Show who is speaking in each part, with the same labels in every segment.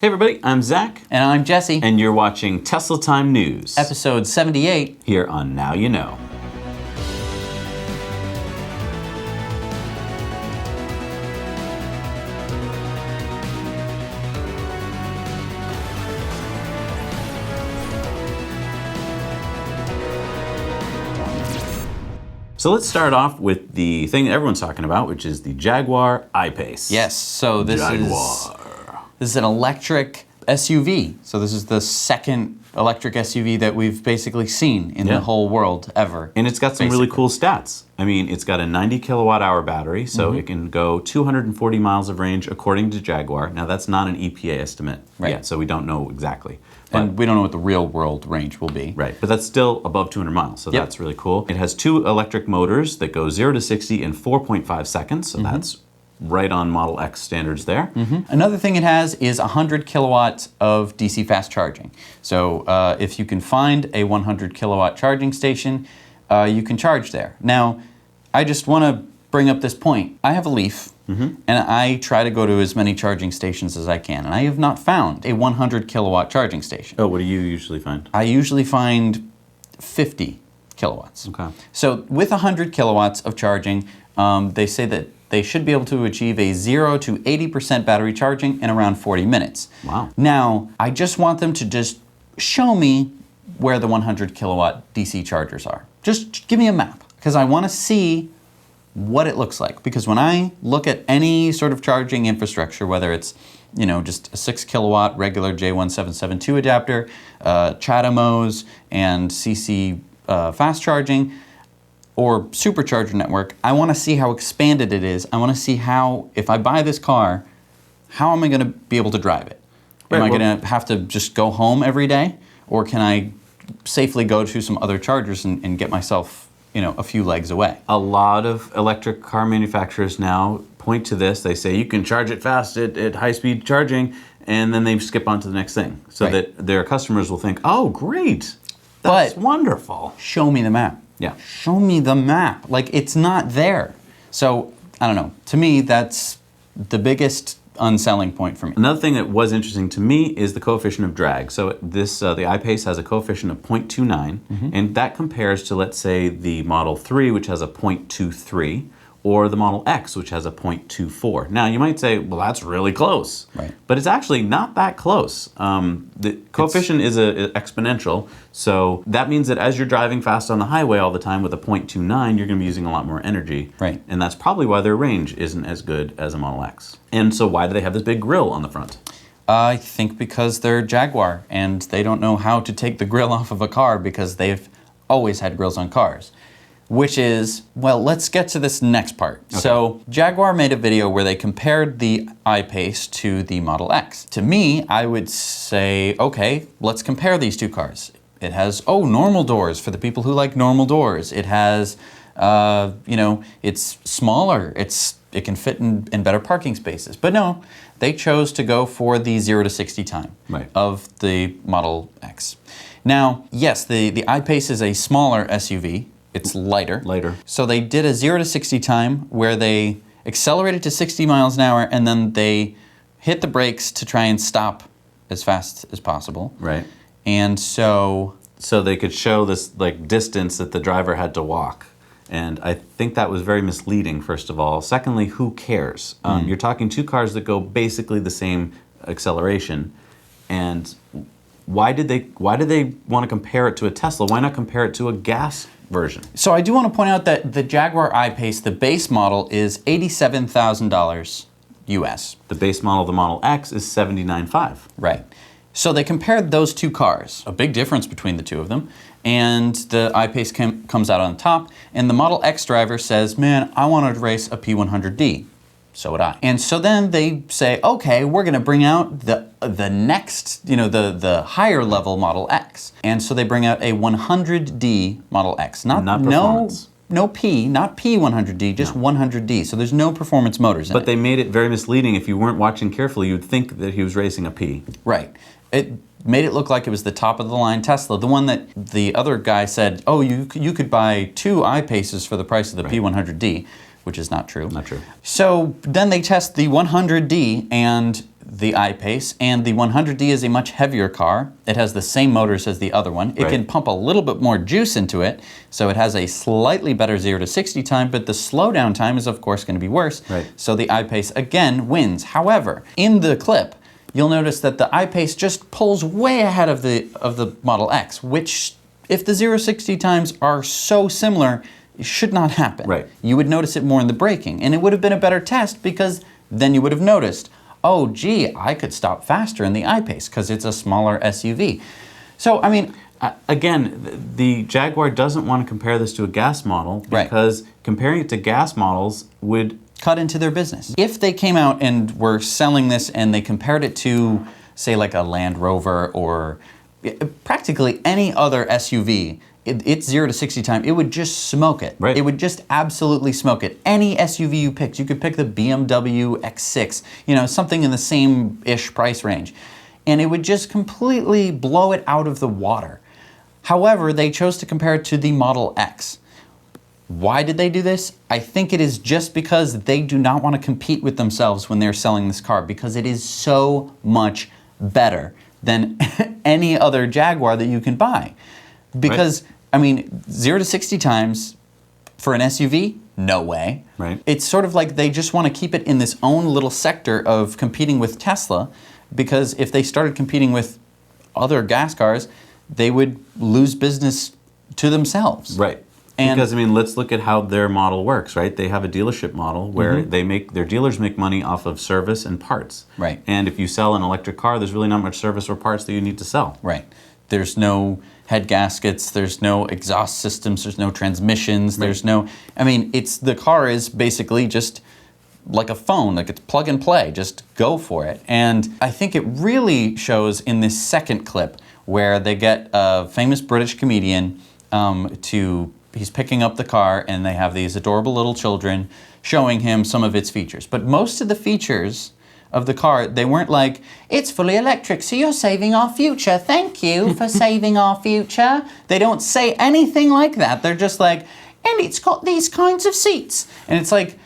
Speaker 1: Hey everybody, I'm Zach.
Speaker 2: And I'm Jesse.
Speaker 1: And you're watching Tesla Time News.
Speaker 2: Episode 78.
Speaker 1: Here on Now You Know. So let's start off with the thing that everyone's talking about, which is the Jaguar I-Pace.
Speaker 2: Yes, so this is an electric SUV. So this is the second electric SUV that we've basically seen in the whole world ever.
Speaker 1: And it's got some really cool stats. I mean, it's got a 90 kilowatt hour battery, so it can go 240 miles of range according to Jaguar. Now that's not an EPA estimate yet, so we don't know exactly.
Speaker 2: And we don't know what the real world range will be.
Speaker 1: Right, but that's still above 200 miles, so that's really cool. It has two electric motors that go 0 to 60 in 4.5 seconds, so that's right on Model X standards there.
Speaker 2: Another thing it has is 100 kilowatts of DC fast charging. So if you can find a 100 kilowatt charging station, you can charge there. Now, I just want to bring up this point. I have a Leaf, and I try to go to as many charging stations as I can, and I have not found a 100 kilowatt charging station.
Speaker 1: Oh, what do you usually find?
Speaker 2: I usually find 50 kilowatts.
Speaker 1: Okay.
Speaker 2: So with 100 kilowatts of charging, they say that they should be able to achieve a 0 to 80% battery charging in around 40 minutes.
Speaker 1: Wow.
Speaker 2: Now, I just want them to just show me where the 100 kilowatt DC chargers are. Just give me a map, because I want to see what it looks like. Because when I look at any sort of charging infrastructure, whether it's just a 6 kilowatt regular J1772 adapter, CHAdeMOs, and CC fast charging, or supercharger network, I want to see how expanded it is. I want to see how, if I buy this car, how am I going to be able to drive it? Am I going to have to just go home every day? Or can I safely go to some other chargers and get myself, a few legs away?
Speaker 1: A lot of electric car manufacturers now point to this. They say you can charge it fast at high-speed charging, and then they skip on to the next thing. So that their customers will think, oh, great, that's wonderful.
Speaker 2: Show me the map.
Speaker 1: Yeah.
Speaker 2: Show me the map. Like, it's not there. So, I don't know. To me, that's the biggest unselling point for me.
Speaker 1: Another thing that was interesting to me is the coefficient of drag. So this the I-Pace has a coefficient of 0.29, and that compares to, let's say, the Model 3, which has a 0.23, or the Model X, which has a 0.24. Now, you might say, well, that's really close.
Speaker 2: Right.
Speaker 1: But it's actually not that close. The coefficient is exponential, so that means that as you're driving fast on the highway all the time with a 0.29, you're going to be using a lot more energy.
Speaker 2: Right.
Speaker 1: And that's probably why their range isn't as good as a Model X. And so why do they have this big grille on the front?
Speaker 2: I think because they're Jaguar, and they don't know how to take the grille off of a car because they've always had grills on cars. Which is, well, let's get to this next part. Okay. So Jaguar made a video where they compared the I-Pace to the Model X. To me, I would say, okay, let's compare these two cars. It has, normal doors for the people who like normal doors. It has, it's smaller. It can fit in better parking spaces. But no, they chose to go for the 0 to 60 time of the Model X. Now, yes, the I-Pace is a smaller SUV. It's lighter. So they did a 0 to 60 time where they accelerated to 60 miles an hour, and then they hit the brakes to try and stop as fast as possible.
Speaker 1: Right.
Speaker 2: And so
Speaker 1: they could show this distance that the driver had to walk. And I think that was very misleading, first of all. Secondly, who cares? You're talking two cars that go basically the same acceleration. And why did they want to compare it to a Tesla? Why not compare it to a gas version?
Speaker 2: So I do want to point out that the Jaguar I-Pace, the base model, is $87,000 US.
Speaker 1: The base model of the Model X is $79,500.
Speaker 2: Right. So they compared those two cars, a big difference between the two of them, and the I-Pace comes out on top, and the Model X driver says, man, I want to race a P100D. So would I. And so then they say, okay, we're going to bring out the next, the higher level Model X. And so they bring out a 100D Model X. Not performance. No P, not P100D, just 100D. So there's no performance motors in it.
Speaker 1: But they made it very misleading. If you weren't watching carefully, you'd think that he was racing a P.
Speaker 2: Right. It made it look like it was the top of the line Tesla. The one that the other guy said, oh, you could buy two I-Paces for the price of the P100D. Which is not true.
Speaker 1: Not true.
Speaker 2: So then they test the 100D, and the I-Pace, and the 100D is a much heavier car. It has the same motors as the other one. It
Speaker 1: Right.
Speaker 2: can pump a little bit more juice into it, so it has a slightly better 0 to 60 time, but the slowdown time is of course going to be worse.
Speaker 1: Right.
Speaker 2: So the I-Pace again wins. However, in the clip, you'll notice that the I-Pace just pulls way ahead of the Model X, which if the 0 to 60 times are so similar, it should not happen.
Speaker 1: Right.
Speaker 2: You would notice it more in the braking, and it would have been a better test because then you would have noticed, oh gee, I could stop faster in the I-Pace because it's a smaller SUV. So, I mean,
Speaker 1: Again, the Jaguar doesn't want to compare this to a gas model
Speaker 2: Right.
Speaker 1: because comparing it to gas models would
Speaker 2: cut into their business. If they came out and were selling this and they compared it to, say, like a Land Rover or practically any other SUV, its 0 to 60 time, it would just smoke it.
Speaker 1: Right.
Speaker 2: It would just absolutely smoke it. Any SUV you picked, you could pick the BMW X6, you know, something in the same-ish price range, and it would just completely blow it out of the water. However, they chose to compare it to the Model X. Why did they do this? I think it is just because they do not want to compete with themselves when they're selling this car, because it is so much better than any other Jaguar that you can buy. Because, I mean, 0 to 60 times for an SUV? No way.
Speaker 1: Right.
Speaker 2: It's sort of like they just want to keep it in this own little sector of competing with Tesla, because if they started competing with other gas cars, they would lose business to themselves.
Speaker 1: Right.
Speaker 2: And
Speaker 1: because, I mean, let's look at how their model works, right? They have a dealership model where their dealers make money off of service and parts.
Speaker 2: Right.
Speaker 1: And if you sell an electric car, there's really not much service or parts that you need to sell.
Speaker 2: Right. There's no head gaskets, there's no exhaust systems, there's no transmissions, there's no, I mean, the car is basically just like a phone, like it's plug and play, just go for it. And I think it really shows in this second clip where they get a famous British comedian he's picking up the car and they have these adorable little children showing him some of its features. But most of the features of the car, they weren't like, it's fully electric, so you're saving our future. Thank you for saving our future. They don't say anything like that. They're just like, and it's got these kinds of seats. And it's like,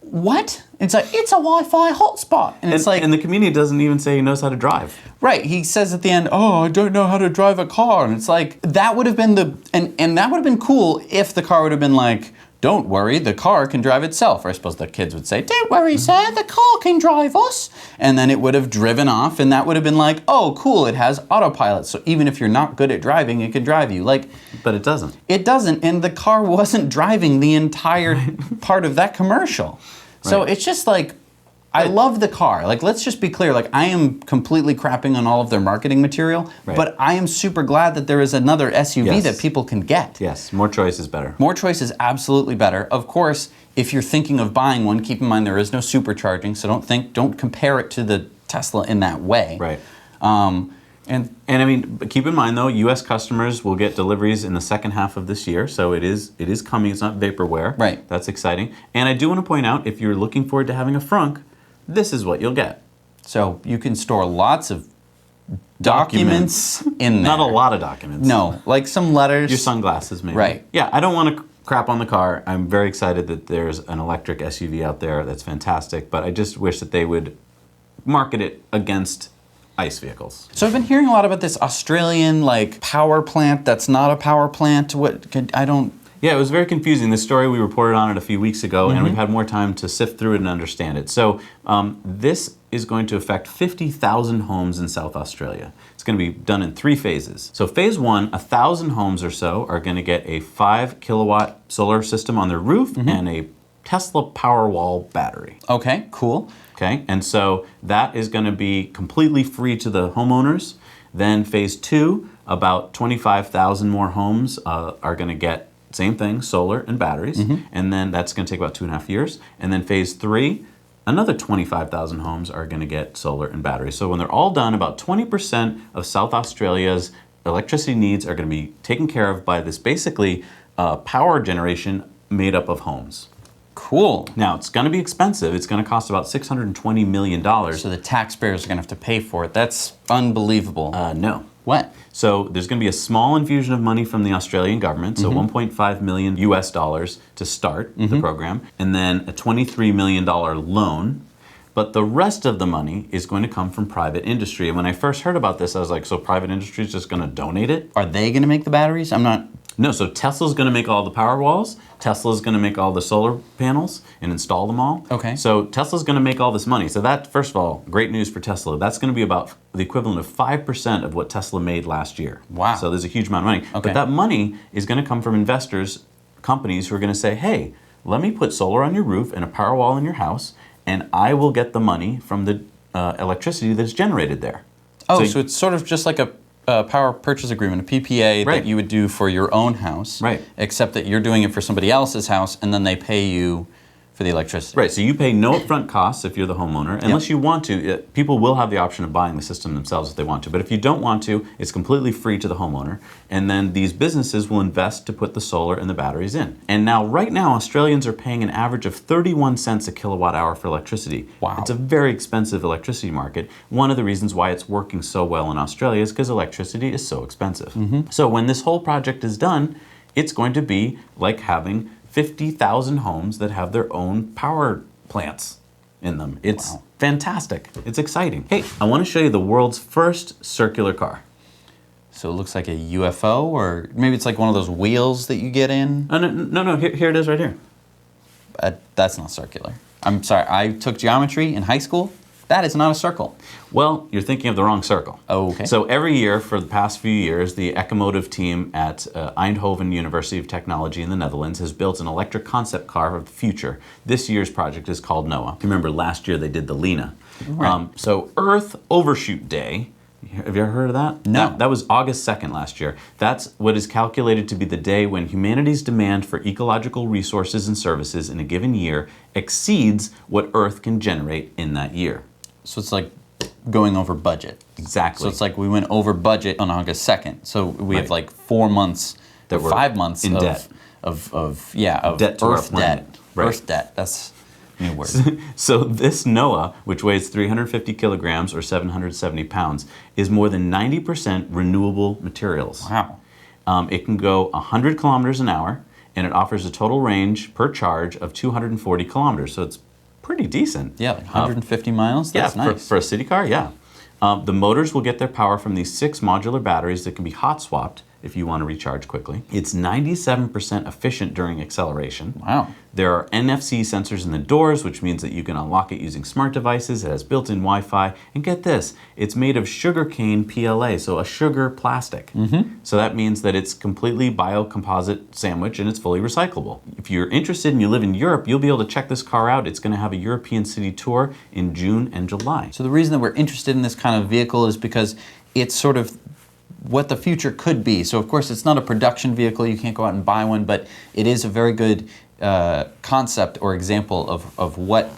Speaker 2: what? It's like, it's a Wi-Fi hotspot. And it's like,
Speaker 1: and the comedian doesn't even say he knows how to drive.
Speaker 2: right, he says at the end, oh, I don't know how to drive a car. And it's like, that would have been and that would have been cool if the car would have been like, don't worry, the car can drive itself. Or I suppose the kids would say, don't worry, sir, the car can drive us. And then it would have driven off, and that would have been like, oh, cool, it has autopilot. So even if you're not good at driving, it can drive you. Like,
Speaker 1: But it doesn't.
Speaker 2: it doesn't, and the car wasn't driving the entire part of that commercial. So
Speaker 1: Right.
Speaker 2: it's just like, I love the car. Like, let's just be clear. Like, I am completely crapping on all of their marketing material,
Speaker 1: Right.
Speaker 2: but I am super glad that there is another SUV
Speaker 1: Yes.
Speaker 2: that people can get.
Speaker 1: Yes, more choice is better.
Speaker 2: More choice is absolutely better. Of course, if you're thinking of buying one, keep in mind there is no supercharging, so don't compare it to the Tesla in that way.
Speaker 1: Right.
Speaker 2: And
Speaker 1: And I mean, keep in mind though, U.S. customers will get deliveries in the second half of this year, so it is coming. It's not vaporware.
Speaker 2: Right.
Speaker 1: That's exciting. And I do want to point out, if you're looking forward to having a frunk, this is what you'll get.
Speaker 2: so you can store lots of documents in there.
Speaker 1: Not a lot of documents.
Speaker 2: No, like some letters.
Speaker 1: Your sunglasses, maybe.
Speaker 2: Right.
Speaker 1: Yeah, I don't want to crap on the car. I'm very excited that there's an electric SUV out there that's fantastic, but I just wish that they would market it against ICE vehicles.
Speaker 2: So I've been hearing a lot about this Australian like power plant that's not a power plant.
Speaker 1: Yeah, it was very confusing. This story, we reported on it a few weeks ago, and we've had more time to sift through it and understand it. So this is going to affect 50,000 homes in South Australia. It's going to be done in 3 phases. So phase 1, 1,000 homes or so are going to get a 5 kilowatt solar system on their roof and a Tesla Powerwall battery.
Speaker 2: Okay, cool.
Speaker 1: Okay, and so that is going to be completely free to the homeowners. Then phase 2, about 25,000 more homes are going to get same thing, solar and batteries, and then that's going to take about 2.5 years. And then phase 3, another 25,000 homes are going to get solar and batteries. So when they're all done, about 20% of South Australia's electricity needs are going to be taken care of by this basically power generation made up of homes.
Speaker 2: Cool.
Speaker 1: Now, it's going to be expensive. It's going to cost about $620 million.
Speaker 2: So the taxpayers are going to have to pay for it. That's unbelievable.
Speaker 1: No.
Speaker 2: What?
Speaker 1: So there's going to be a small infusion of money from the Australian government, so $1.5 million US to start the program, and then a $23 million loan. But the rest of the money is going to come from private industry. And when I first heard about this, I was like, so private industry is just going to donate it?
Speaker 2: Are they going to make the batteries? I'm not.
Speaker 1: No, so Tesla's going to make all the power walls. Tesla's going to make all the solar panels and install them all.
Speaker 2: Okay.
Speaker 1: So Tesla's going to make all this money. So that, first of all, great news for Tesla. That's going to be about the equivalent of 5% of what Tesla made last year.
Speaker 2: Wow.
Speaker 1: So there's a huge amount of money.
Speaker 2: Okay.
Speaker 1: But that money is going to come from investors, companies who are going to say, hey, let me put solar on your roof and a power wall in your house, and I will get the money from the electricity that's generated there.
Speaker 2: Oh, so it's sort of just like a power purchase agreement, a PPA
Speaker 1: Right.
Speaker 2: that you would do for your own house.
Speaker 1: Right.
Speaker 2: Except that you're doing it for somebody else's house, and then they pay you for the electricity.
Speaker 1: Right, so you pay no upfront costs if you're the homeowner, unless you want to. People will have the option of buying the system themselves if they want to, but if you don't want to, it's completely free to the homeowner, and then these businesses will invest to put the solar and the batteries in. And now, right now, Australians are paying an average of 31 cents a kilowatt hour for electricity.
Speaker 2: Wow.
Speaker 1: It's a very expensive electricity market. One of the reasons why it's working so well in Australia is because electricity is so expensive. So when this whole project is done, it's going to be like having 50,000 homes that have their own power plants in them. It's fantastic. It's exciting. Hey, I want to show you the world's first circular car.
Speaker 2: So it looks like a UFO, or maybe it's like one of those wheels that you get in.
Speaker 1: No, here it is right here.
Speaker 2: That's not circular. I'm sorry, I took geometry in high school. That is not a circle.
Speaker 1: Well, you're thinking of the wrong circle.
Speaker 2: Oh, okay.
Speaker 1: So every year for the past few years, the Ecomotive team at Eindhoven University of Technology in the Netherlands has built an electric concept car of the future. This year's project is called Noah. If you remember, last year they did the Lena.
Speaker 2: Right.
Speaker 1: So Earth Overshoot Day, have you ever heard of that?
Speaker 2: No.
Speaker 1: That was August 2nd last year. That's what is calculated to be the day when humanity's demand for ecological resources and services in a given year exceeds what Earth can generate in that year.
Speaker 2: So it's like going over budget.
Speaker 1: Exactly.
Speaker 2: So it's like we went over budget on August 2nd. So we have like 4 months,
Speaker 1: That we're
Speaker 2: 5 months
Speaker 1: in
Speaker 2: of,
Speaker 1: debt.
Speaker 2: of
Speaker 1: Debt to our
Speaker 2: Earth
Speaker 1: planet.
Speaker 2: debt.
Speaker 1: Right.
Speaker 2: Earth debt. That's a new word.
Speaker 1: So this Noah, which weighs 350 kilograms or 770 pounds, is more than 90% renewable materials.
Speaker 2: Wow.
Speaker 1: It can go 100 kilometers an hour, and it offers a total range per charge of 240 kilometers. So it's pretty decent.
Speaker 2: Yeah, like 150 miles. That's nice.
Speaker 1: For a city car, yeah. The motors will get their power from these 6 modular batteries that can be hot swapped if you want to recharge quickly. It's 97% efficient during acceleration.
Speaker 2: Wow.
Speaker 1: There are NFC sensors in the doors, which means that you can unlock it using smart devices. It has built-in Wi-Fi. And get this, it's made of sugarcane PLA, so a sugar plastic. So that means that it's completely biocomposite sandwich and it's fully recyclable. If you're interested and you live in Europe, you'll be able to check this car out. It's going to have a European city tour in June and July.
Speaker 2: So the reason that we're interested in this kind of vehicle is because it's sort of what the future could be. So of course it's not a production vehicle, you can't go out and buy one, but it is a very good concept or example of what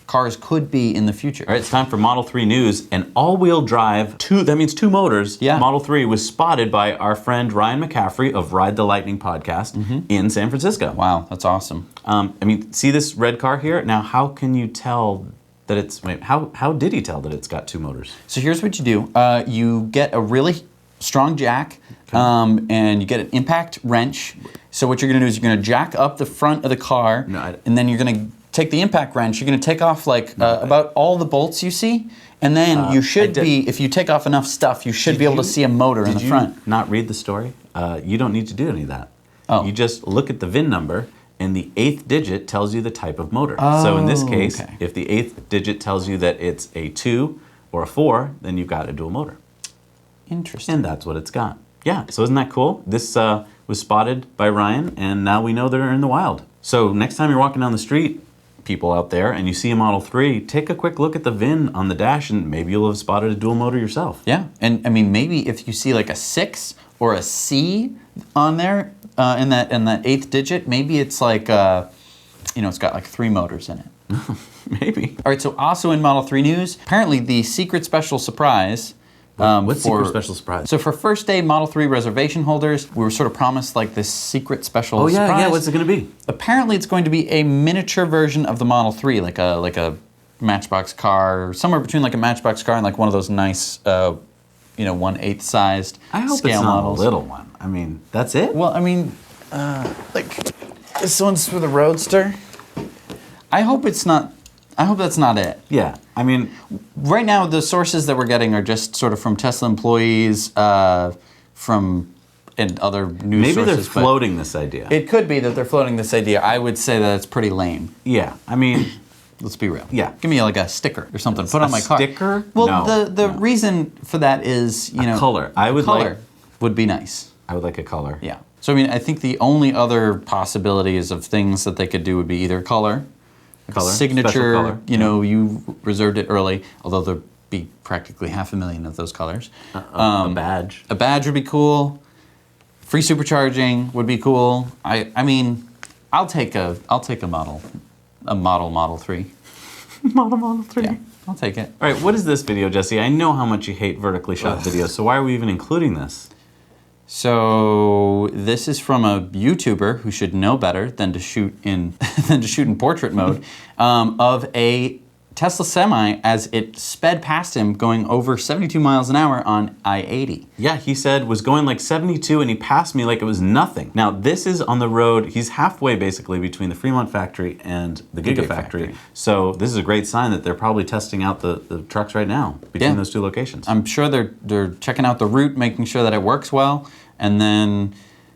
Speaker 2: cars could be in the future.
Speaker 1: All right, it's time for Model 3 news. An all-wheel drive, that means 2 motors,
Speaker 2: Yeah.
Speaker 1: Model 3 was spotted by our friend Ryan McCaffrey of Ride the Lightning podcast in San Francisco.
Speaker 2: Wow, that's awesome.
Speaker 1: See this red car here? Now, how can you tell that it's, how did he tell that it's got 2 motors?
Speaker 2: So here's what you do. You get a really strong jack, and you get an impact wrench. So what you're going to do is you're going to jack up the front of the car, and then you're going to take the impact wrench. You're going to take off about all the bolts you see, and then you should if you take off enough stuff, you should be able to see a motor in the front.
Speaker 1: Did you not read the story? You don't need to do any of that.
Speaker 2: Oh.
Speaker 1: You just look at the VIN number, and the 8th digit tells you the type of motor. So in this case, if the 8th digit tells you that it's a 2 or a 4, then you've got a dual motor.
Speaker 2: Interesting.
Speaker 1: And that's what it's got. Yeah, so isn't that cool? This was spotted by Ryan, and now we know they're in the wild. So next time you're walking down the street, people out there, and you see a Model 3, take a quick look at the VIN on the dash, and maybe you'll have spotted a dual motor yourself.
Speaker 2: Yeah, and I mean, maybe if you see like a 6 or a C on there in that 8th digit, maybe it's like, it's got like 3 motors in it.
Speaker 1: Maybe.
Speaker 2: All right, so also in Model 3 news, apparently the secret special surprise.
Speaker 1: What's secret special surprise?
Speaker 2: So for first day Model 3 reservation holders, we were sort of promised like this secret special surprise.
Speaker 1: Yeah, what's it going to be?
Speaker 2: Apparently it's going to be a miniature version of the Model 3, like a Matchbox car, somewhere between like a Matchbox car and like one of those nice, 1/8 sized
Speaker 1: I hope
Speaker 2: scale
Speaker 1: it's not
Speaker 2: models.
Speaker 1: a little one. I mean, that's it?
Speaker 2: Well, I mean, like this one's for the Roadster. I hope it's not. I hope that's not it.
Speaker 1: Yeah, I mean,
Speaker 2: Right now, the sources that we're getting are just sort of from Tesla employees, from and other news
Speaker 1: maybe
Speaker 2: sources.
Speaker 1: they're floating this idea.
Speaker 2: It could be that they're floating this idea. I would say that it's pretty lame.
Speaker 1: Yeah, I mean,
Speaker 2: Let's be real.
Speaker 1: Yeah.
Speaker 2: Give me like a sticker or something. Put on my car.
Speaker 1: Sticker?
Speaker 2: Well,
Speaker 1: No,
Speaker 2: the reason for that is, you know,
Speaker 1: color. I would
Speaker 2: color
Speaker 1: like-
Speaker 2: would be nice.
Speaker 1: I would like a color.
Speaker 2: Yeah. So I mean, I think the only other possibilities of things that they could do would be either color, like a
Speaker 1: Color,
Speaker 2: signature.
Speaker 1: special color,
Speaker 2: You know, you reserved it early, although there'd be practically 500,000 of those colors.
Speaker 1: A badge.
Speaker 2: A badge would be cool. Free supercharging would be cool. I mean, I'll take a Model 3.
Speaker 1: Model 3.
Speaker 2: Yeah, I'll take it.
Speaker 1: All right, what is this video, Jesse? I know how much you hate vertically shot videos, so why are we even including this?
Speaker 2: So this is from a YouTuber who should know better than to shoot in portrait mode of a Tesla semi as it sped past him going over 72 miles an hour on I-80.
Speaker 1: Yeah, he said was going like 72 and he passed me like it was nothing. Now, this is on the road. He's halfway basically between the Fremont factory and the Gigafactory. So this is a great sign that they're probably testing out the trucks right now between those two locations.
Speaker 2: I'm sure they're checking out the route, making sure that it works well. And then,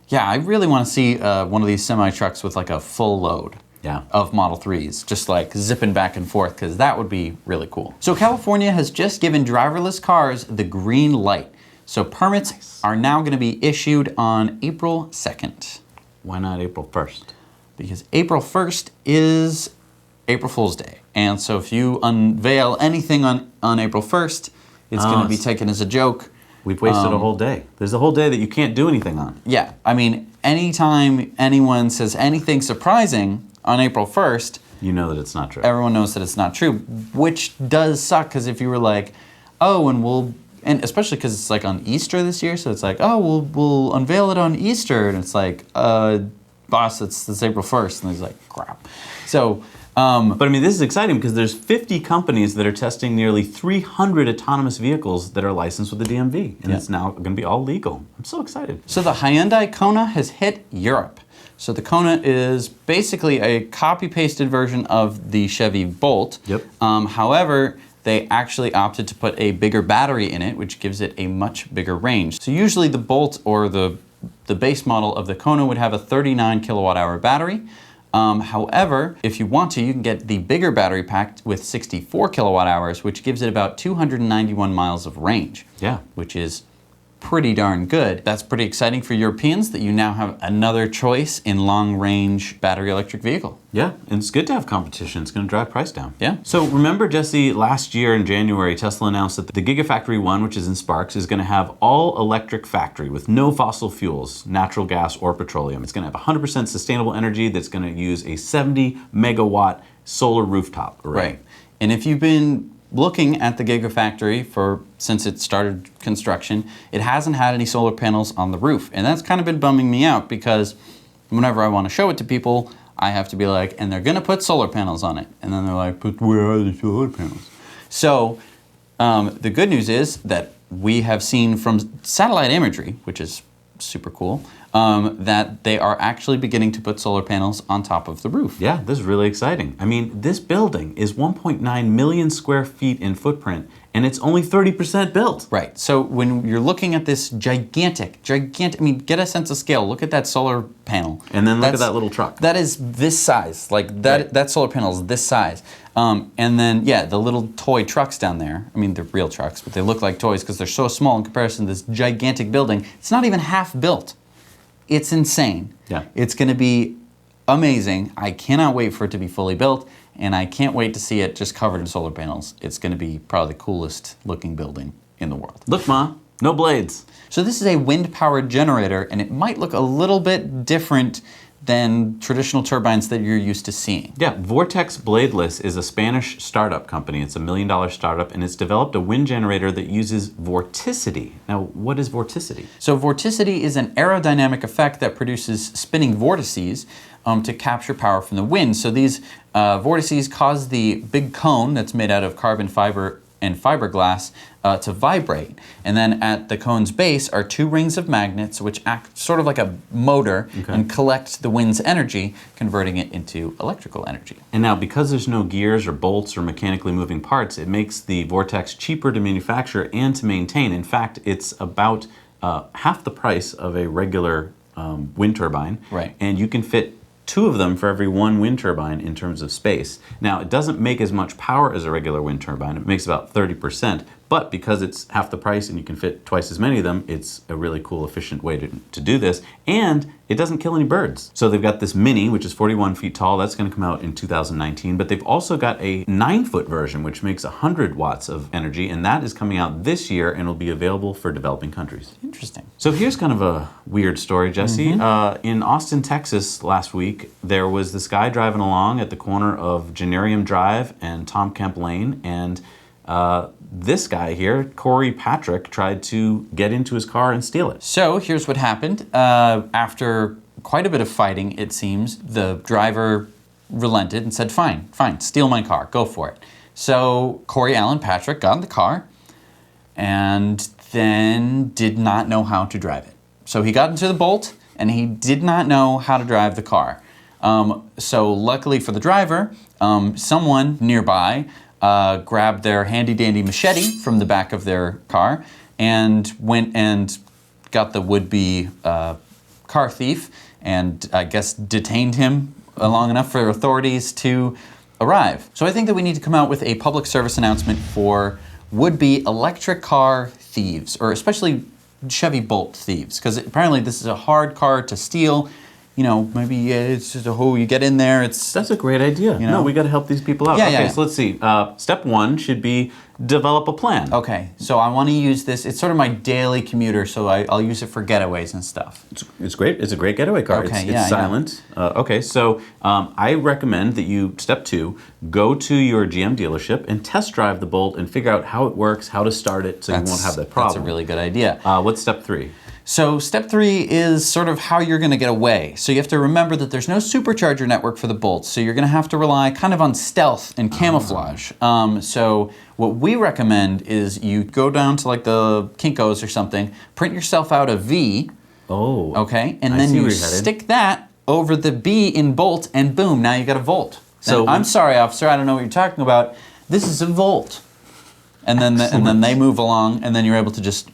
Speaker 2: yeah, I really want to see one of these semi-trucks with like a full load.
Speaker 1: Yeah.
Speaker 2: Of Model 3s, just like zipping back and forth, because that would be really cool. So California has just given driverless cars the green light. So permits are now going to be issued on April 2nd.
Speaker 1: Why not April 1st?
Speaker 2: Because April 1st is April Fool's Day. And so if you unveil anything on April 1st, it's going to be taken as a joke.
Speaker 1: We've wasted a whole day. There's a whole day that you can't do anything on.
Speaker 2: Yeah, I mean, anytime anyone says anything surprising on April 1st,
Speaker 1: you know that it's not true.
Speaker 2: Everyone knows that it's not true, which does suck, because if you were like, oh, and especially because it's like on Easter this year, so it's like, oh, we'll unveil it on Easter, and it's like, boss, it's April 1st, and he's like, crap. So,
Speaker 1: but I mean, this is exciting because there's 50 companies that are testing nearly 300 autonomous vehicles that are licensed with the DMV, and it's now going to be all legal. I'm so excited.
Speaker 2: So the Hyundai Kona has hit Europe. So the Kona is basically a copy-pasted version of the Chevy Bolt.
Speaker 1: Yep.
Speaker 2: However, they actually opted to put a bigger battery in it, which gives it a much bigger range. So usually the Bolt or the base model of the Kona would have a 39 kilowatt hour battery. However, if you want to, you can get the bigger battery pack with 64 kilowatt hours, which gives it about 291 miles of range.
Speaker 1: Yeah.
Speaker 2: Which is pretty darn good. That's pretty exciting for Europeans that you now have another choice in long-range battery electric vehicle.
Speaker 1: Yeah, and it's good to have competition. It's going to drive price down.
Speaker 2: Yeah.
Speaker 1: So remember, Jesse, last year in January, Tesla announced that the Gigafactory 1, which is in Sparks, is going to have all-electric factory with no fossil fuels, natural gas or petroleum. It's going to have 100% sustainable energy that's going to use a 70-megawatt solar rooftop array.
Speaker 2: Right. And if you've been looking at the Gigafactory since it started construction, it hasn't had any solar panels on the roof. And that's kind of been bumming me out, because whenever I want to show it to people, I have to be like, and they're going to put solar panels on it. And then they're like, but where are the solar panels? So the good news is that we have seen from satellite imagery, which is super cool, that they are actually beginning to put solar panels on top of the roof.
Speaker 1: Yeah, this is really exciting. I mean, this building is 1.9 million square feet in footprint, and it's only 30% built.
Speaker 2: Right. So when you're looking at this gigantic, I mean, get a sense of scale. Look at that solar panel.
Speaker 1: And then look at that little truck.
Speaker 2: That is this size. Like that,
Speaker 1: Right.
Speaker 2: that solar panel is this size. And then, yeah, the little toy trucks down there. I mean, they're real trucks, but they look like toys because they're so small in comparison to this gigantic building. It's not even half built. It's insane.
Speaker 1: Yeah.
Speaker 2: It's going to be amazing. I cannot wait for it to be fully built, and I can't wait to see it just covered in solar panels. It's going to be probably the coolest looking building in the world.
Speaker 1: Look, Ma, no blades.
Speaker 2: So this is a wind-powered generator, and it might look a little bit different than traditional turbines that you're used to seeing.
Speaker 1: Yeah, Vortex Bladeless is a Spanish startup company. It's $1 million startup, and it's developed a wind generator that uses vorticity. Now, what is vorticity?
Speaker 2: So vorticity is an aerodynamic effect that produces spinning vortices to capture power from the wind. So these vortices cause the big cone that's made out of carbon fiber and fiberglass to vibrate. And then at the cone's base are 2 rings of magnets which act sort of like a motor and collect the wind's energy, converting it into electrical energy.
Speaker 1: And now, because there's no gears or bolts or mechanically moving parts, it makes the Vortex cheaper to manufacture and to maintain. In fact, it's about half the price of a regular wind turbine.
Speaker 2: Right.
Speaker 1: And you can fit 2 of them for every 1 wind turbine in terms of space. Now, it doesn't make as much power as a regular wind turbine. It makes about 30%, but because it's half the price and you can fit twice as many of them, it's a really cool, efficient way to do this. And it doesn't kill any birds. So they've got this Mini, which is 41 feet tall. That's going to come out in 2019. But they've also got a 9-foot version, which makes 100 watts of energy. And that is coming out this year and will be available for developing countries.
Speaker 2: Interesting.
Speaker 1: So here's kind of a weird story, Jesse. In Austin, Texas last week, there was this guy driving along at the corner of Generium Drive and Tom Kemp Lane. And this guy here, CORY Patrick, tried to get into his car and steal it.
Speaker 2: So here's what happened. After quite a bit of fighting, it seems, the driver relented and said, fine, steal my car, go for it. So Corey Allen Patrick got in the car and then did not know how to drive it. So he got into the Bolt and he did not know how to drive the car. So luckily for the driver, someone nearby grabbed their handy-dandy machete from the back of their car and went and got the would-be car thief and I guess detained him long enough for authorities to arrive. So I think that we need to come out with a public service announcement for would-be electric car thieves, or especially Chevy Bolt thieves, because apparently this is a hard car to steal. You know, maybe it's just you get in there.
Speaker 1: That's a great idea. You know? No, we got to help these people out.
Speaker 2: Yeah,
Speaker 1: okay,
Speaker 2: yeah.
Speaker 1: So let's see. Step 1 should be develop a plan.
Speaker 2: Okay, so I want to use this. It's sort of my daily commuter, so I'll use it for getaways and stuff.
Speaker 1: It's great. It's a great getaway car.
Speaker 2: Okay,
Speaker 1: it's silent. Okay, so I recommend that you, step 2, go to your GM dealership and test drive the Bolt and figure out how it works, how to start it, so you won't have that problem.
Speaker 2: That's a really good idea.
Speaker 1: What's step 3?
Speaker 2: So step 3 is sort of how you're going to get away. So you have to remember that there's no supercharger network for the Bolts, so you're going to have to rely kind of on stealth and camouflage. So what we recommend is you go down to like the Kinko's or something, print yourself out a V.
Speaker 1: Oh.
Speaker 2: Okay, and then you stick that over the B in Bolt, and boom, now you got a Volt. So I'm sorry, officer, I don't know what you're talking about. This is a Volt. And then they move along, and then you're able to just,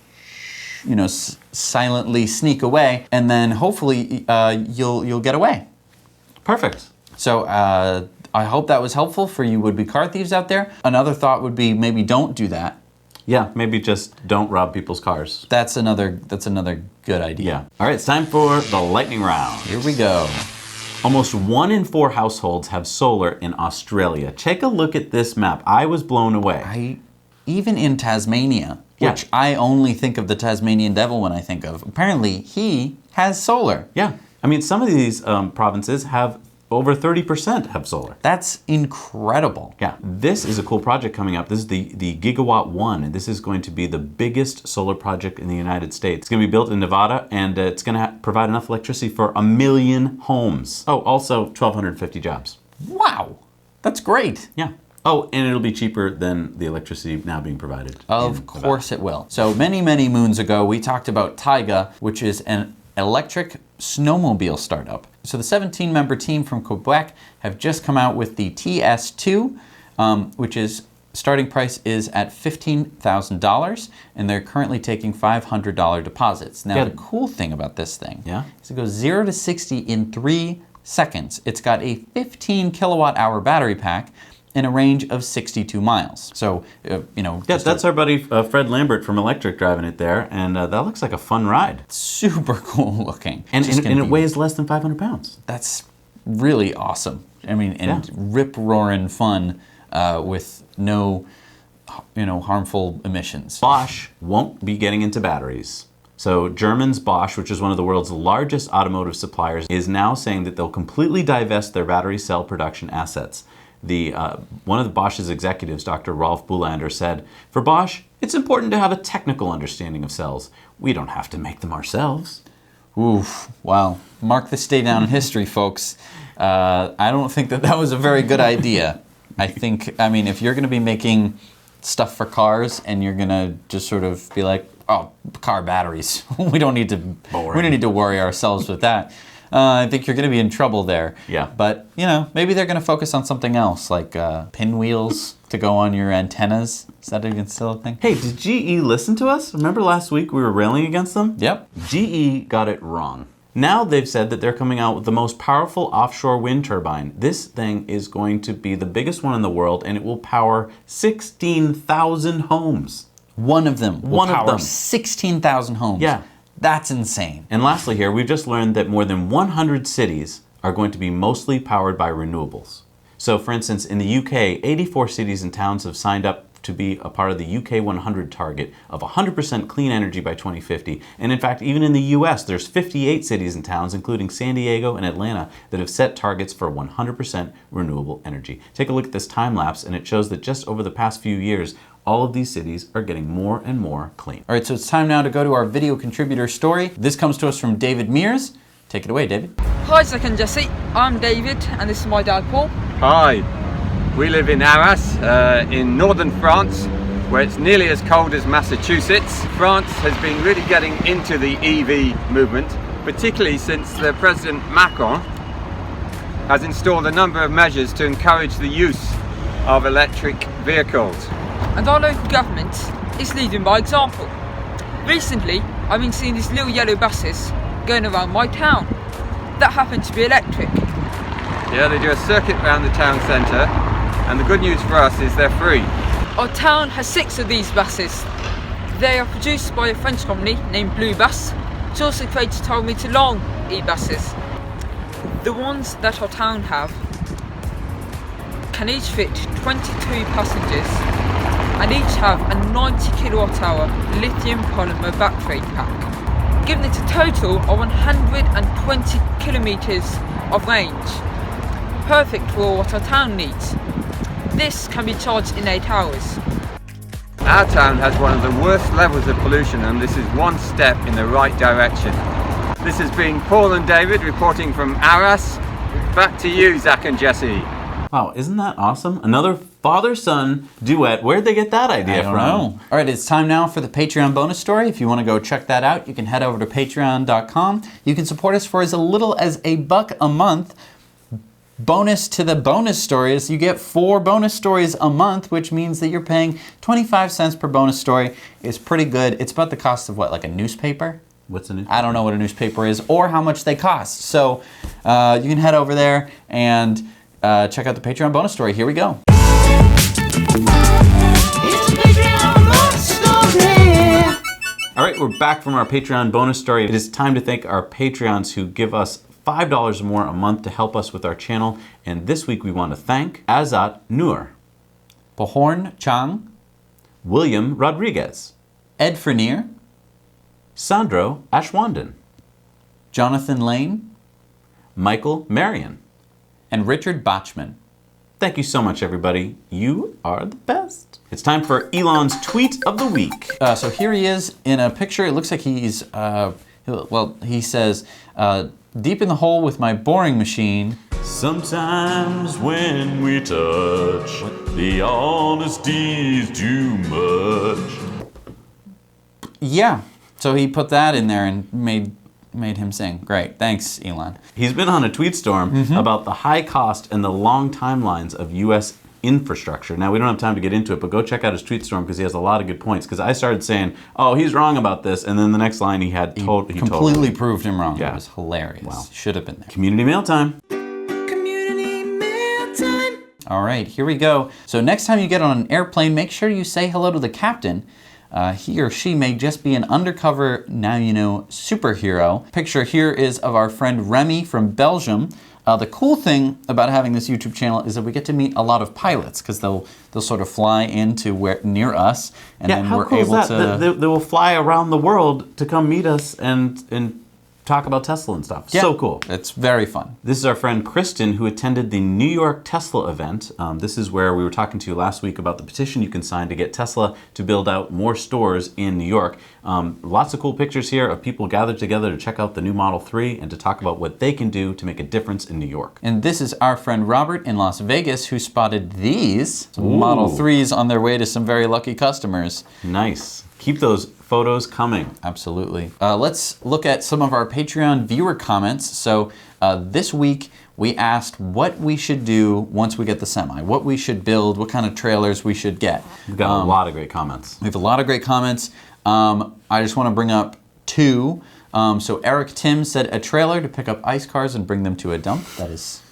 Speaker 2: you know, silently sneak away, and then hopefully you'll get away.
Speaker 1: Perfect.
Speaker 2: So I hope that was helpful for you would-be car thieves out there. Another thought would be maybe don't do that.
Speaker 1: Yeah, maybe just don't rob people's cars.
Speaker 2: That's another good idea.
Speaker 1: Yeah. All right, it's time for the lightning round.
Speaker 2: Here we go.
Speaker 1: Almost 1 in 4 households have solar in Australia. Take a look at this map. I was blown away.
Speaker 2: Even in Tasmania, which I only think of the Tasmanian devil when I think of, apparently he has solar.
Speaker 1: Yeah. I mean, some of these provinces have over 30% have solar.
Speaker 2: That's incredible.
Speaker 1: Yeah. This is a cool project coming up. This is the Gigawatt 1, and this is going to be the biggest solar project in the United States. It's going to be built in Nevada, and it's going to provide enough electricity for 1 million homes. Oh, also 1,250 jobs.
Speaker 2: Wow. That's great.
Speaker 1: Yeah. Oh, and it'll be cheaper than the electricity now being provided.
Speaker 2: Of course it will. So many, many moons ago, we talked about Taiga, which is an electric snowmobile startup. So the 17-member team from Quebec have just come out with the TS2, which is starting price is at $15,000, and they're currently taking $500 deposits. Now, the cool thing about this thing is it goes 0 to 60 in 3 seconds. It's got a 15 kilowatt-hour battery pack in a range of 62 miles. So, you know.
Speaker 1: Yeah, that's our buddy Fred Lambert from Electric driving it there, and that looks like a fun ride.
Speaker 2: Super cool looking.
Speaker 1: And it weighs less than 500 pounds.
Speaker 2: That's really awesome. I mean, and rip-roaring fun with no, harmful emissions.
Speaker 1: Bosch won't be getting into batteries. So German's Bosch, which is one of the world's largest automotive suppliers, is now saying that they'll completely divest their battery cell production assets. One of the Bosch's executives, Dr. Rolf Bulander, said, "For Bosch, it's important to have a technical understanding of cells. We don't have to make them ourselves."
Speaker 2: Oof, wow. Mark this day down in history, folks. I don't think that was a very good idea. I mean, if you're going to be making stuff for cars, and you're gonna just sort of be like, oh, car batteries. we don't need to worry ourselves with that. I think you're going to be in trouble there.
Speaker 1: Yeah.
Speaker 2: But, maybe they're going to focus on something else, like pinwheels to go on your antennas. Is that even still a thing?
Speaker 1: Hey, did GE listen to us? Remember last week we were railing against them?
Speaker 2: Yep.
Speaker 1: GE got it wrong. Now they've said that they're coming out with the most powerful offshore wind turbine. This thing is going to be the biggest one in the world, and it will power 16,000 homes.
Speaker 2: One of them will power
Speaker 1: them.
Speaker 2: 16,000 homes.
Speaker 1: Yeah.
Speaker 2: That's insane.
Speaker 1: And lastly here, we've just learned that more than 100 cities are going to be mostly powered by renewables. So for instance, in the UK, 84 cities and towns have signed up to be a part of the UK 100 target of 100% clean energy by 2050. And in fact, even in the US, there's 58 cities and towns, including San Diego and Atlanta, that have set targets for 100% renewable energy. Take a look at this time lapse, and it shows that just over the past few years, all of these cities are getting more and more clean.
Speaker 2: All right, so it's time now to go to our video contributor story. This comes to us from David Mears. Take it away, David.
Speaker 3: Hi, Zach and Jesse. I'm David, and this is my dad, Paul.
Speaker 4: Hi, we live in Arras in northern France, where it's nearly as cold as Massachusetts. France has been really getting into the EV movement, particularly since the President Macron has installed a number of measures to encourage the use of electric vehicles.
Speaker 3: And our local government is leading by example. Recently, I've been seeing these little yellow buses going around my town that happen to be electric.
Speaker 4: Yeah, they do a circuit around the town centre, and the good news for us is they're free.
Speaker 3: Our town has 6 of these buses. They are produced by a French company named Blue Bus, which also creates 12-metre long e-buses. The ones that our town have can each fit 22 passengers and each have a 90 kilowatt-hour lithium polymer battery pack, giving it a total of 120 kilometres of range, perfect for what our town needs. This can be charged in 8 hours.
Speaker 4: Our town has one of the worst levels of pollution, and this is one step in the right direction. This has been Paul and David reporting from Arras. Back to you, Zach and Jesse.
Speaker 1: Wow, isn't that awesome? Another father-son duet. Where'd they get that idea from?
Speaker 2: I don't know. All right, it's time now for the Patreon bonus story. If you want to go check that out, you can head over to patreon.com. You can support us for as little as $1 a month. Bonus to the bonus stories, you get 4 bonus stories a month, which means that you're paying 25 cents per bonus story. It's pretty good. It's about the cost of what, like a newspaper?
Speaker 1: What's a newspaper?
Speaker 2: I don't know what a newspaper is or how much they cost. So you can head over there and check out the Patreon bonus story. Here we go.
Speaker 1: All right, we're back from our Patreon bonus story. It is time to thank our Patreons who give us $5 or more a month to help us with our channel. And this week we want to thank Azat Noor,
Speaker 2: Pohorn Chang,
Speaker 1: William Rodriguez,
Speaker 2: Ed Frenier,
Speaker 1: Sandro Ashwanden,
Speaker 2: Jonathan Lane,
Speaker 1: Michael Marion,
Speaker 2: and Richard Bachman.
Speaker 1: Thank you so much, everybody. You are the best. It's time for Elon's tweet of the week.
Speaker 2: So here he is in a picture. It looks like he's, he says, deep in the hole with my boring machine.
Speaker 1: Sometimes when we touch, the honesty's too much.
Speaker 2: Yeah, so he put that in there and made him sing. Great, thanks, Elon.
Speaker 1: He's been on a tweet storm about the high cost and the long timelines of U.S. infrastructure. Now, we don't have time to get into it, but go check out his tweet storm because he has a lot of good points. Because I started saying, oh, he's wrong about this, and then the next line he
Speaker 2: completely
Speaker 1: totally
Speaker 2: proved him wrong.
Speaker 1: Yeah.
Speaker 2: It was hilarious.
Speaker 1: Wow.
Speaker 2: Should have been there.
Speaker 1: Community mail time.
Speaker 3: Community mail time.
Speaker 2: All right, here we go. So next time you get on an airplane, make sure you say hello to the captain. He or she may just be an undercover, now you know, superhero. Picture here is of our friend Remy from Belgium. The cool thing about having this YouTube channel is that we get to meet a lot of pilots because they'll sort of fly into near us, and
Speaker 1: Yeah,
Speaker 2: then
Speaker 1: how
Speaker 2: we're
Speaker 1: cool
Speaker 2: able
Speaker 1: is that?
Speaker 2: to.
Speaker 1: They will fly around the world to come meet us and talk about Tesla and stuff.
Speaker 2: Yeah,
Speaker 1: So cool.
Speaker 2: It's very fun.
Speaker 1: This is our friend Kristen, who attended the New York Tesla event. This is where we were talking to you last week about the petition you can sign to get Tesla to build out more stores in New York. Lots of cool pictures here of people gathered together to check out the new Model 3 and to talk about what they can do to make a difference in New York.
Speaker 2: And this is our friend Robert in Las Vegas who spotted these Model 3s on their way to some very lucky customers.
Speaker 1: Nice. Keep those photos coming.
Speaker 2: Absolutely. Let's look at some of our Patreon viewer comments. So this week we asked what we should do once we get the Semi, what we should build, what kind of trailers we should get.
Speaker 1: We've got a lot of great comments.
Speaker 2: We have a lot of great comments. I just want to bring up two. So Eric Tim said a trailer to pick up ICE cars and bring them to a dump. That is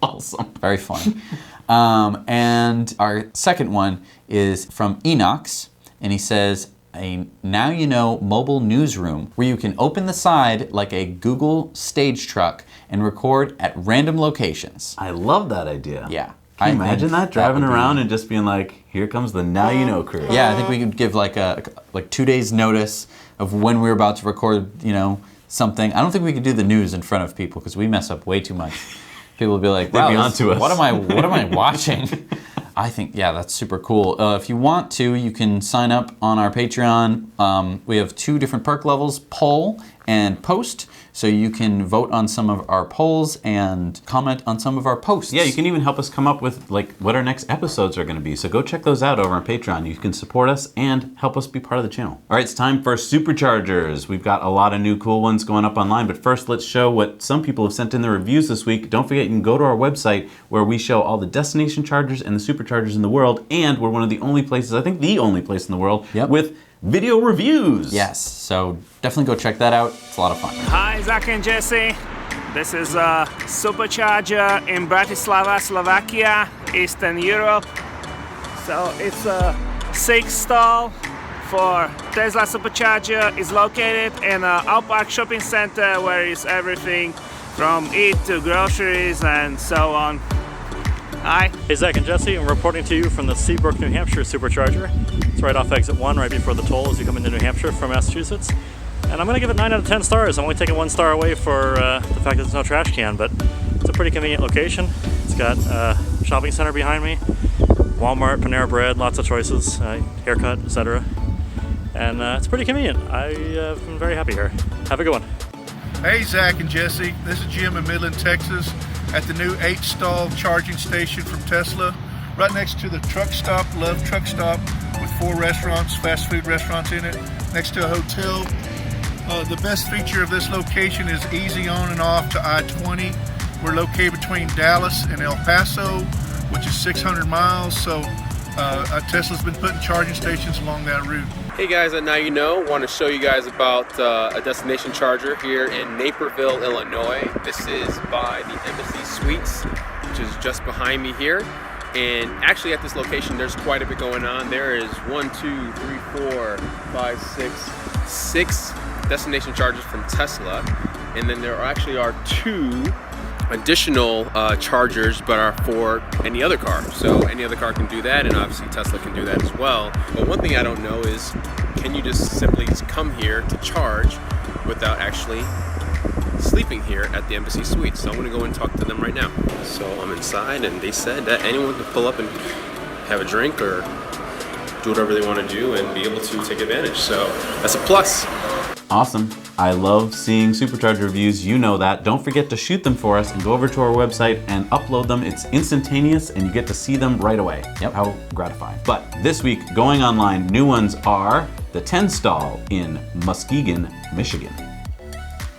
Speaker 1: Awesome.
Speaker 2: very fun. And our second one is from Enox, and he says, a Now You Know mobile newsroom where you can open the side like a Google stage truck and record at random locations.
Speaker 1: I love that idea.
Speaker 2: Yeah.
Speaker 1: Can you imagine that? Driving
Speaker 2: would be-
Speaker 1: around and just being like, here comes the Now You Know crew.
Speaker 2: Yeah, I think we could give like 2 days notice of when we're about to record, something. I don't think we could do the news in front of people because we mess up way too much. People will be like,
Speaker 1: They'd
Speaker 2: wow,
Speaker 1: be onto us.
Speaker 2: what am I watching? I think, yeah, that's super cool. If you want to, you can sign up on our Patreon. We have 2 different perk levels, poll and post. So you can vote on some of our polls and comment on some of our posts.
Speaker 1: Yeah, you can even help us come up with like what our next episodes are going to be. So go check those out over on Patreon. You can support us and help us be part of the channel. All right, it's time for superchargers. We've got a lot of new cool ones going up online, but first let's show what some people have sent in their reviews this week. Don't forget, you can go to our website where we show all the destination chargers and the superchargers in the world, and we're one of the only places, I think the only place in the world, with video reviews.
Speaker 2: Yes, so definitely go check that out. It's a lot of fun.
Speaker 5: Hi, Zach and Jesse. This is a supercharger in Bratislava, Slovakia, Eastern Europe. So it's a 6-stall for Tesla supercharger. It's located in an Outback shopping center where is everything from eat to groceries and so on. Hi.
Speaker 6: Hey, Zach and Jesse, I'm reporting to you from the Seabrook, New Hampshire supercharger. It's right off exit 1, right before the toll as you come into New Hampshire from Massachusetts. And I'm going to give it 9 out of 10 stars. I'm only taking 1 star away for the fact that there's no trash can, but it's a pretty convenient location. It's got a shopping center behind me, Walmart, Panera Bread, lots of choices, haircut, etc. And it's pretty convenient. I've been very happy here. Have a good one.
Speaker 7: Hey, Zach and Jesse. This is Jim in Midland, Texas, at the new 8-stall charging station from Tesla, right next to the truck stop, Love Truck Stop, with 4 restaurants, fast food restaurants in it, next to a hotel. The best feature of this location is easy on and off to I-20. We're located between Dallas and El Paso, which is 600 miles, so Tesla's been putting charging stations along that route.
Speaker 8: Hey guys, at Now You Know, want to show you guys about a destination charger here in Naperville, Illinois. This is by the Embassy Suites, which is just behind me here. And actually at this location, there's quite a bit going on. There is 6 destination chargers from Tesla. And then there actually are 2 additional chargers, but are for any other car. So any other car can do that, and obviously Tesla can do that as well. But one thing I don't know is, can you just simply come here to charge without actually sleeping here at the Embassy Suites? So I'm gonna go and talk to them right now. So I'm inside, and they said that anyone can pull up and have a drink or do whatever they want to do and be able to take advantage. So that's a plus.
Speaker 1: Awesome. I love seeing supercharger reviews. You know that. Don't forget to shoot them for us and go over to our website and upload them. It's instantaneous and you get to see them right away.
Speaker 2: Yep.
Speaker 1: How gratifying. But this week, going online, new ones are the 10-stall in Muskegon, Michigan.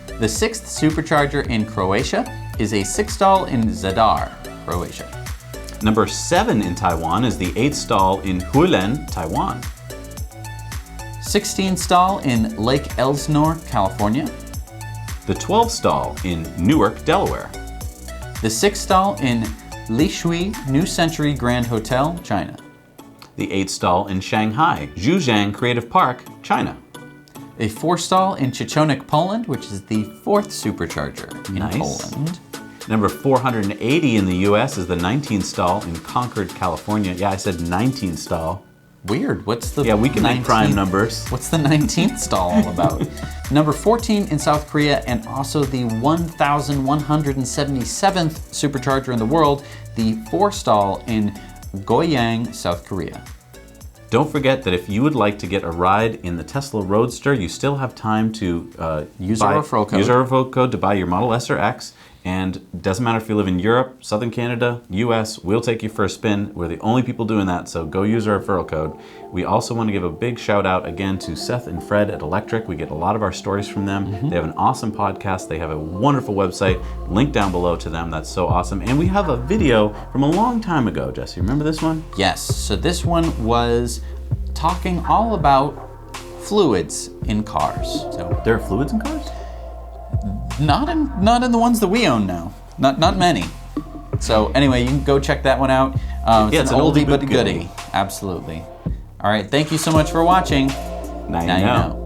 Speaker 2: The 6th supercharger in Croatia is a 6-stall in Zadar, Croatia.
Speaker 1: Number 7 in Taiwan is the 8-stall in Hualien, Taiwan.
Speaker 2: 16-stall in Lake Elsinore, California.
Speaker 1: The 12-stall in Newark, Delaware.
Speaker 2: The 6-stall in Lishui New Century Grand Hotel, China.
Speaker 1: The 8-stall in Shanghai, Zhujiang Creative Park, China.
Speaker 2: A 4-stall in Chichonik, Poland, which is the 4th supercharger in Poland.
Speaker 1: Number 480 in the US is the 19-stall in Concord, California. Yeah, I said 19-stall.
Speaker 2: Weird. What's the
Speaker 1: Yeah, we can make prime
Speaker 2: 19th
Speaker 1: numbers.
Speaker 2: What's the 19th stall all about? Number 14 in South Korea, and also the 1,177th supercharger in the world, the 4-stall in Goyang, South Korea.
Speaker 1: Don't forget that if you would like to get a ride in the Tesla Roadster, you still have time to
Speaker 2: Use our referral code.
Speaker 1: Use our referral code to buy your Model S or X. And it doesn't matter if you live in Europe, Southern Canada, US, we'll take you for a spin. We're the only people doing that, so go use our referral code. We also want to give a big shout out again to Seth and Fred at Electric. We get a lot of our stories from them. They have an awesome podcast. They have a wonderful website. Link down below to them. That's so awesome. And we have a video from a long time ago, Jesse. Remember this one?
Speaker 2: Yes, so this one was talking all about fluids in cars. So
Speaker 1: There are fluids in cars?
Speaker 2: not in the ones that we own now. Not many. So anyway, you can go check that one out. It's an oldie but a goodie. Absolutely. All right, thank you so much for watching.
Speaker 1: Now you
Speaker 2: Now you
Speaker 1: know.
Speaker 2: know.